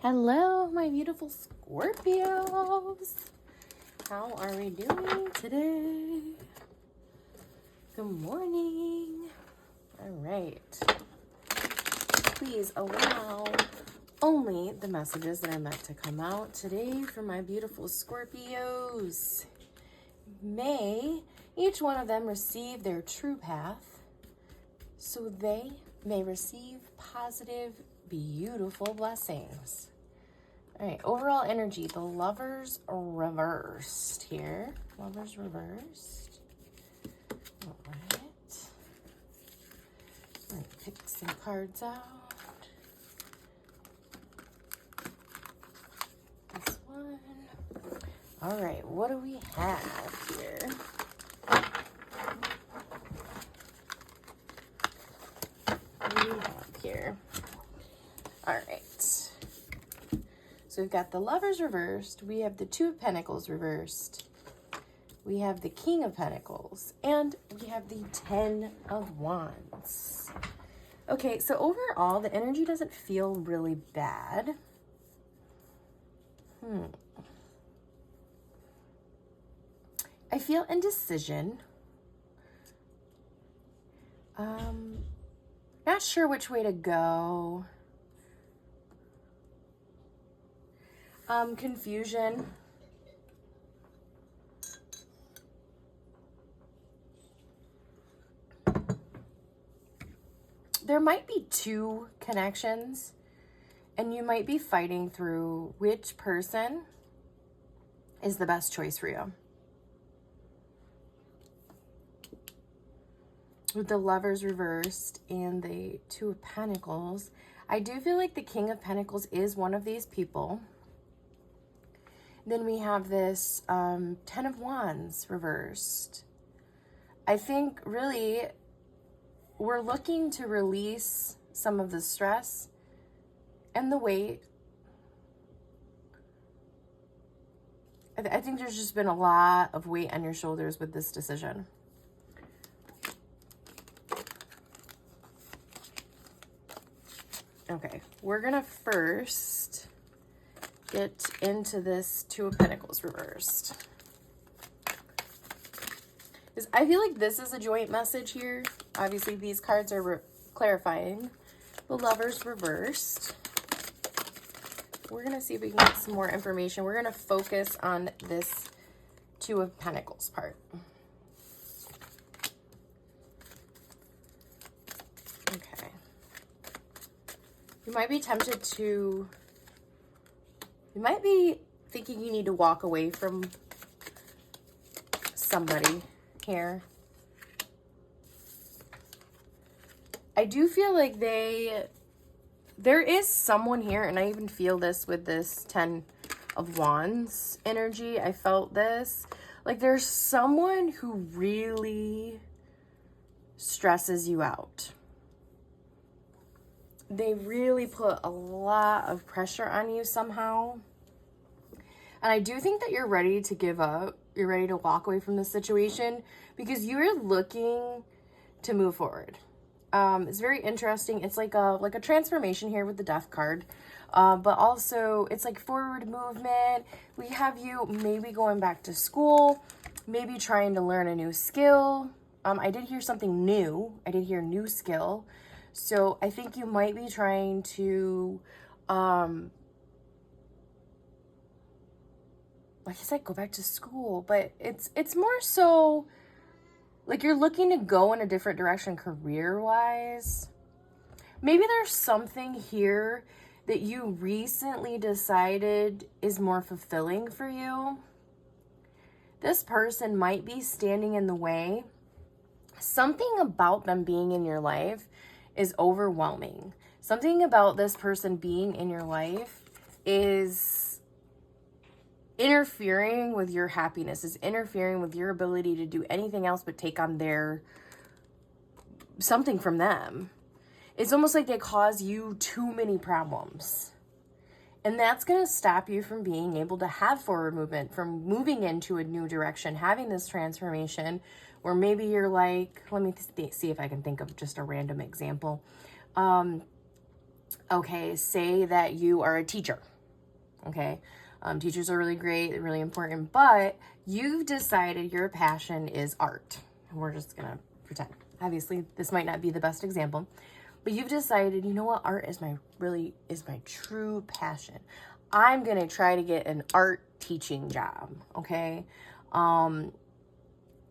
Hello, my beautiful Scorpios. How are we doing today? Good morning. All right. Please allow only the messages that are meant to come out today for my beautiful Scorpios. May each one of them receive their true path so they may receive positive, beautiful blessings. All right, overall energy, the Lovers reversed here. Lovers reversed. All right. All right, pick some cards out. This one. All right, what do we have here? What do we have here? All right. So we've got the Lovers reversed, we have the Two of Pentacles reversed, we have the King of Pentacles, and we have the Ten of Wands. Okay, so overall, the energy doesn't feel really bad. I feel indecision. Not sure which way to go. Confusion. There might be two connections, and you might be fighting through which person is the best choice for you. With the Lovers reversed and the Two of Pentacles, I do feel like the King of Pentacles is one of these people. Then we have this Ten of Wands reversed. I think really we're looking to release some of the stress and the weight. I think there's just been a lot of weight on your shoulders with this decision. Okay, we're gonna first get into this Two of Pentacles reversed. Because I feel like this is a joint message here. Obviously, these cards are clarifying. The Lovers reversed. We're going to see if we can get some more information. We're going to focus on this Two of Pentacles part. Okay. You might be tempted to... You might be thinking you need to walk away from somebody here. I do feel like there is someone here, and I even feel this with this Ten of Wands energy. I felt this. Like there's someone who really stresses you out. They really put a lot of pressure on you somehow. And I do think that you're ready to give up. You're ready to walk away from this situation because you're looking to move forward. It's very interesting. It's like a transformation here with the Death card. But also it's like forward movement. We have you maybe going back to school, maybe trying to learn a new skill. I did hear something new. I did hear new skill. So I think you might be trying to, like I said, go back to school, but it's more so like you're looking to go in a different direction career-wise. Maybe there's something here that you recently decided is more fulfilling for you. This person might be standing in the way. Something about them being in your life is overwhelming. Something about this person being in your life is interfering with your happiness, is interfering with your ability to do anything else but take on something from them. It's almost like they cause you too many problems. And that's going to stop you from being able to have forward movement, from moving into a new direction, having this transformation where maybe you're like, let me see if I can think of just a random example. Okay, say that you are a teacher okay? Teachers are really great, really important, but you've decided your passion is art. We're just gonna pretend. Obviously, this might not be the best example, but you've decided, you know what, art is my true passion. I'm gonna try to get an art teaching job, okay?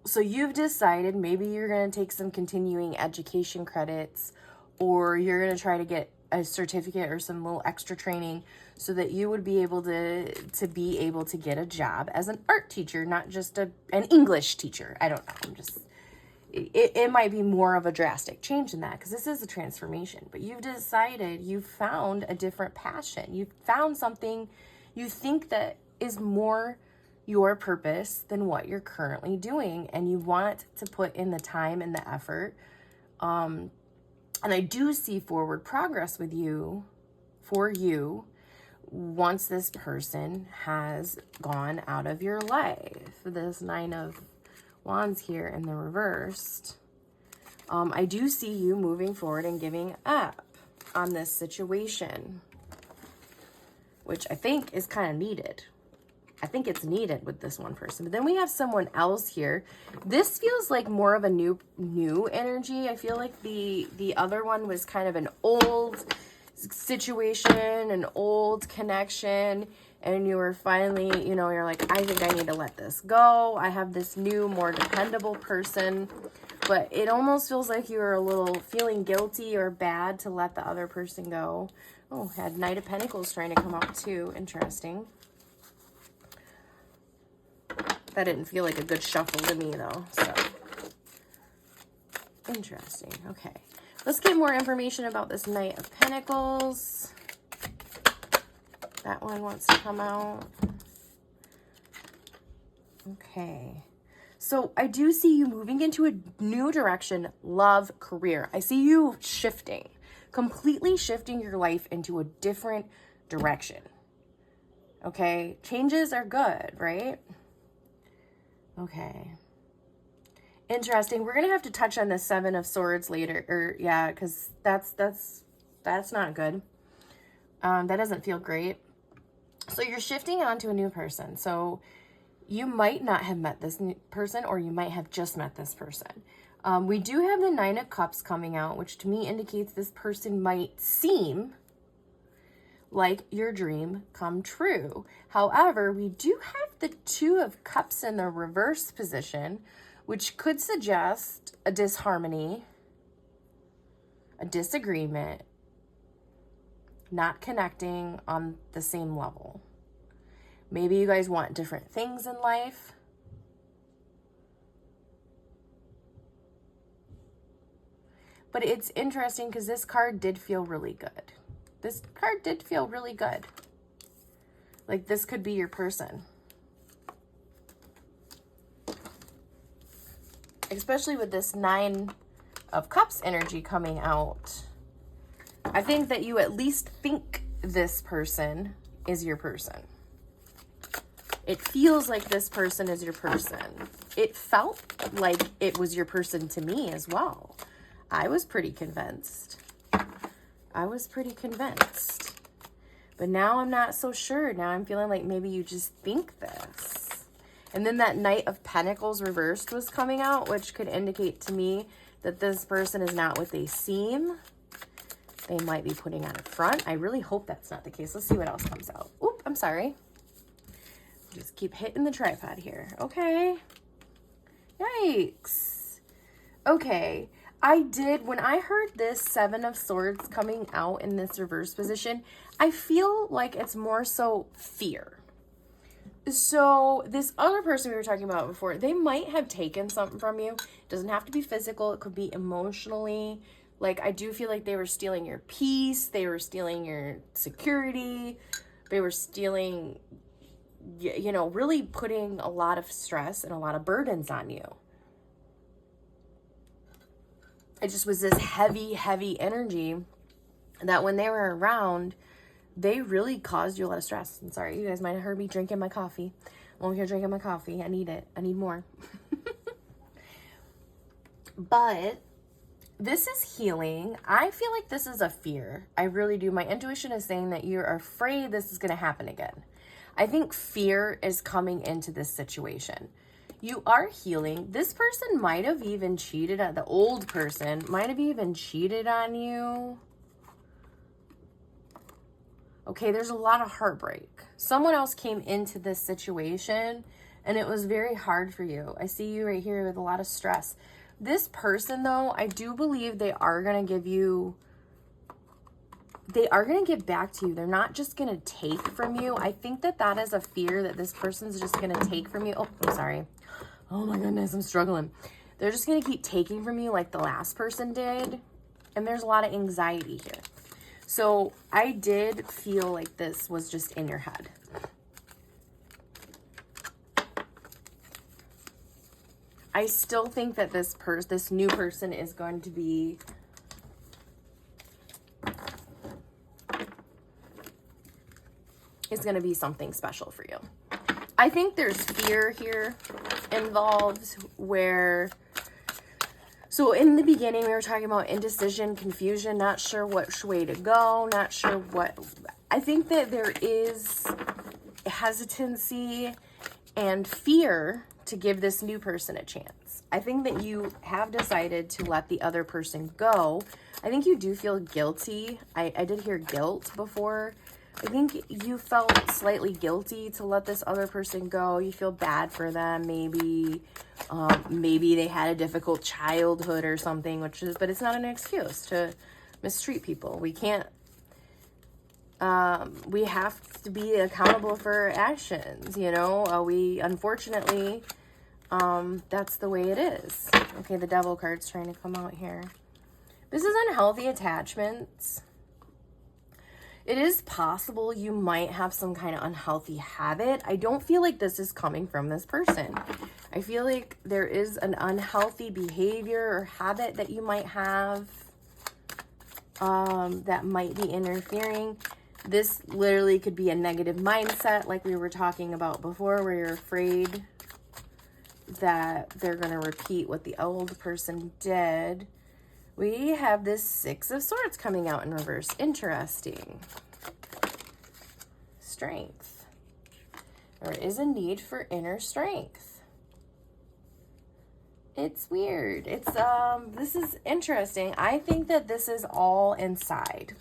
So you've decided maybe you're gonna take some continuing education credits, or you're gonna try to get a certificate or some little extra training so that you would be able to get a job as an art teacher, not just an English teacher. I don't know. It might be more of a drastic change in that, because this is a transformation. But you've decided, you've found a different passion. You've found something you think that is more your purpose than what you're currently doing, and you want to put in the time and the effort. And I do see forward progress with you, for you, once this person has gone out of your life. This 9 of Wands here in the reversed. I do see you moving forward and giving up on this situation, which I think is kind of needed. I think it's needed with this one person. But then we have someone else here. This feels like more of a new energy. I feel like the other one was kind of an old situation, an old connection, and you were finally, you're like, I think I need to let this go. I have this new, more dependable person. But it almost feels like you were a little feeling guilty or bad to let the other person go. Oh, had Knight of Pentacles trying to come out too. Interesting. That didn't feel like a good shuffle to me, though. So, interesting. Okay. Let's get more information about this Knight of Pentacles. That one wants to come out. Okay. So, I do see you moving into a new direction, love, career. I see you shifting, completely shifting your life into a different direction. Okay? Changes are good, right? Okay. Interesting. We're going to have to touch on the 7 of Swords later. Because that's not good. That doesn't feel great. So you're shifting onto a new person. So you might not have met this new person, or you might have just met this person. We do have the 9 of Cups coming out, which to me indicates this person might seem like your dream come true. However, we do have the 2 of Cups in the reverse position, which could suggest a disharmony, a disagreement, not connecting on the same level. Maybe you guys want different things in life. But it's interesting because this card did feel really good. This card did feel really good. Like this could be your person. Especially with this 9 of Cups energy coming out. I think that you at least think this person is your person. It feels like this person is your person. It felt like it was your person to me as well. I was pretty convinced. But now I'm not so sure. Now I'm feeling like maybe you just think this. And then that Knight of Pentacles reversed was coming out, which could indicate to me that this person is not what they seem. They might be putting on a front. I really hope that's not the case. Let's see what else comes out. Oop, I'm sorry. Just keep hitting the tripod here. Okay. Yikes. Okay. When I heard this 7 of Swords coming out in this reverse position, I feel like it's more so fear. So this other person we were talking about before, they might have taken something from you. It doesn't have to be physical. It could be emotionally. Like, I do feel like they were stealing your peace. They were stealing your security. They were stealing, really putting a lot of stress and a lot of burdens on you. It just was this heavy, heavy energy that when they were around, they really caused you a lot of stress. I'm sorry, you guys might have heard me drinking my coffee. I'm over here drinking my coffee. I need it. I need more. But This is healing. I feel like this is a fear. I really do. My intuition is saying that you're afraid this is going to happen again. I think fear is coming into this situation. You are healing. This person might have even cheated the old person might have even cheated on you. Okay, there's a lot of heartbreak. Someone else came into this situation and it was very hard for you. I see you right here with a lot of stress. This person, though, I do believe they are going to give back to you. They're not just going to take from you. I think that that is a fear that this person's just going to take from you. Oh, I'm sorry. Oh my goodness, I'm struggling. They're just going to keep taking from you like the last person did. And there's a lot of anxiety here. So I did feel like this was just in your head. I still think that this new person is going to be something special for you. I think there's fear here involved where, so in the beginning we were talking about indecision, confusion, not sure which way to go, not sure what, I think that there is hesitancy and fear to give this new person a chance. I think that you have decided to let the other person go. I think you do feel guilty. I did hear guilt before. I think you felt slightly guilty to let this other person go. You feel bad for them. Maybe they had a difficult childhood or something, but it's not an excuse to mistreat people. We can't, we have to be accountable for actions, you know? Unfortunately, that's the way it is. Okay, the devil card's trying to come out here. This is unhealthy attachments. It is possible you might have some kind of unhealthy habit. I don't feel like this is coming from this person. I feel like there is an unhealthy behavior or habit that you might have that might be interfering. This literally could be a negative mindset like we were talking about before, where you're afraid that they're going to repeat what the old person did. We have this Six of Swords coming out in reverse. Interesting. Strength. There is a need for inner strength. It's weird. This is interesting. I think that this is all inside.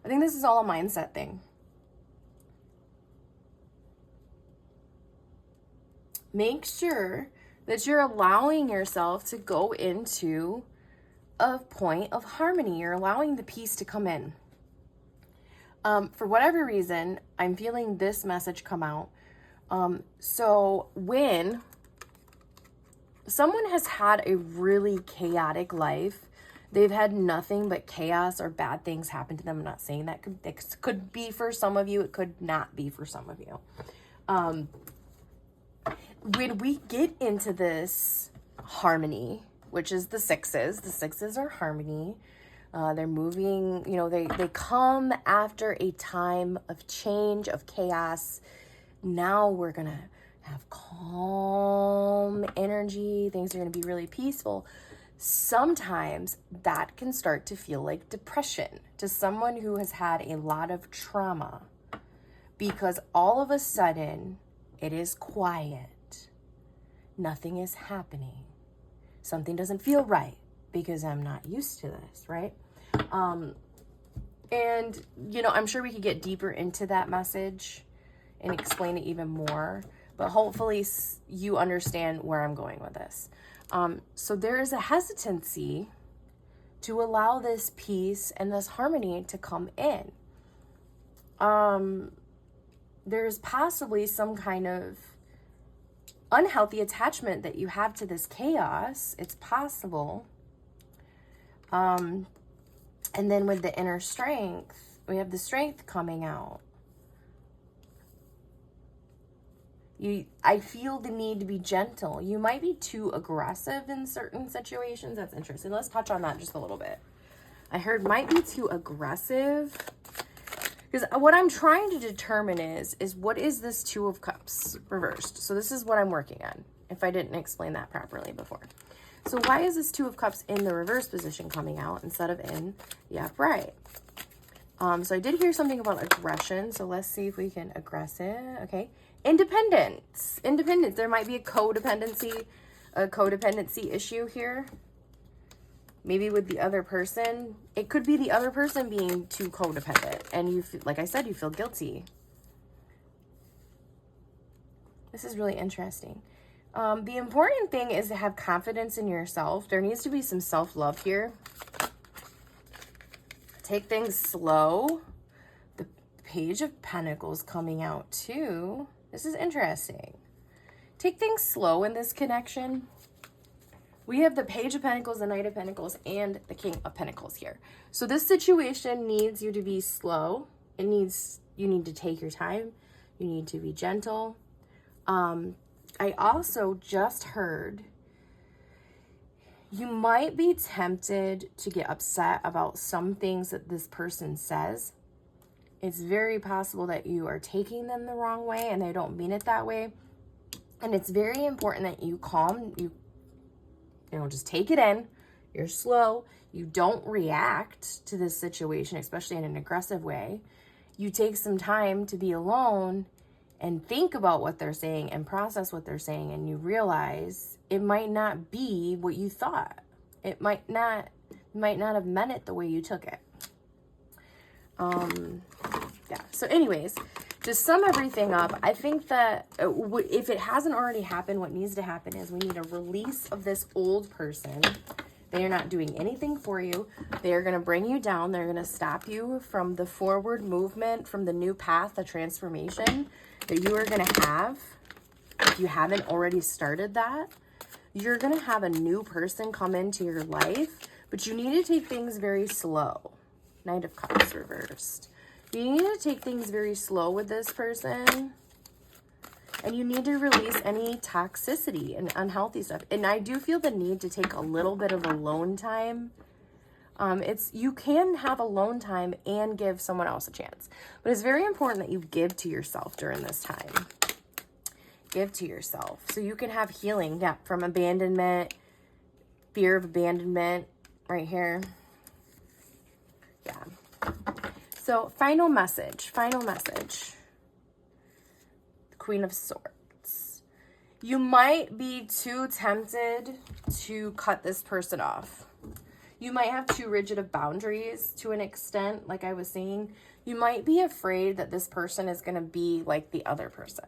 I think this is all a mindset thing. Make sure that you're allowing yourself to go into a point of harmony. You're allowing the peace to come in. For whatever reason, I'm feeling this message come out. So when someone has had a really chaotic life, they've had nothing but chaos or bad things happen to them. I'm not saying that could be for some of you. It could not be for some of you. When we get into this harmony, which is the sixes are harmony. They're moving, they come after a time of change, of chaos. Now we're going to have calm energy. Things are going to be really peaceful. Sometimes that can start to feel like depression to someone who has had a lot of trauma, because all of a sudden it is quiet. Nothing is happening. Something doesn't feel right because I'm not used to this, right? And, I'm sure we could get deeper into that message and explain it even more, but hopefully you understand where I'm going with this. So there is a hesitancy to allow this peace and this harmony to come in. There's possibly some kind of unhealthy attachment that you have to this chaos. It's possible. And then with the inner strength, we have the strength coming out. I feel the need to be gentle. You might be too aggressive in certain situations. That's interesting. Let's touch on that just a little bit. I heard might be too aggressive. Because what I'm trying to determine is what is this Two of Cups reversed? So this is what I'm working on, if I didn't explain that properly before. So why is this Two of Cups in the reverse position coming out instead of in the upright? So I did hear something about aggression. So let's see if we can aggressive. Okay. Independence. Independence. There might be a codependency issue here. Maybe with the other person. It could be the other person being too codependent. And you, like I said, you feel guilty. This is really interesting. The important thing is to have confidence in yourself. There needs to be some self-love here. Take things slow. The Page of Pentacles coming out too. This is interesting. Take things slow in this connection. We have the Page of Pentacles, the Knight of Pentacles, and the King of Pentacles here. So this situation needs you to be slow. You need to take your time. You need to be gentle. I also just heard you might be tempted to get upset about some things that this person says. It's very possible that you are taking them the wrong way and they don't mean it that way. And it's very important that you calm, you know, just take it in. You're slow. You don't react to this situation, especially in an aggressive way. You take some time to be alone and think about what they're saying and process what they're saying, and you realize it might not be what you thought. It might not have meant it the way you took it. Yeah. So anyways, to sum everything up, I think that if it hasn't already happened, what needs to happen is we need a release of this old person. They are not doing anything for you. They are going to bring you down. They're going to stop you from the forward movement, from the new path, the transformation that you are going to have. If you haven't already started that, you're going to have a new person come into your life, but you need to take things very slow. Knight of Cups reversed. You need to take things very slow with this person. And you need to release any toxicity and unhealthy stuff. And I do feel the need to take a little bit of alone time. You can have alone time and give someone else a chance. But it's very important that you give to yourself during this time. Give to yourself. So you can have healing, yeah, from abandonment, fear of abandonment, right here. Yeah. So final message. Queen of Swords. You might be too tempted to cut this person off. You might have too rigid of boundaries to an extent, like I was saying. You might be afraid that this person is going to be like the other person.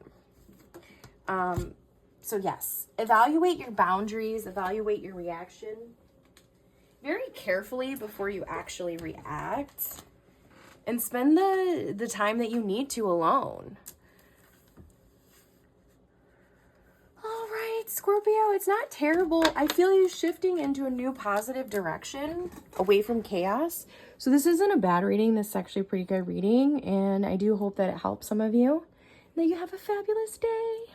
So yes, evaluate your boundaries, evaluate your reaction very carefully before you actually react, and spend the time that you need to alone. All right, Scorpio, it's not terrible. I feel you shifting into a new positive direction, away from chaos. So this isn't a bad reading. This is actually a pretty good reading, and I do hope that it helps some of you, and that you have a fabulous day.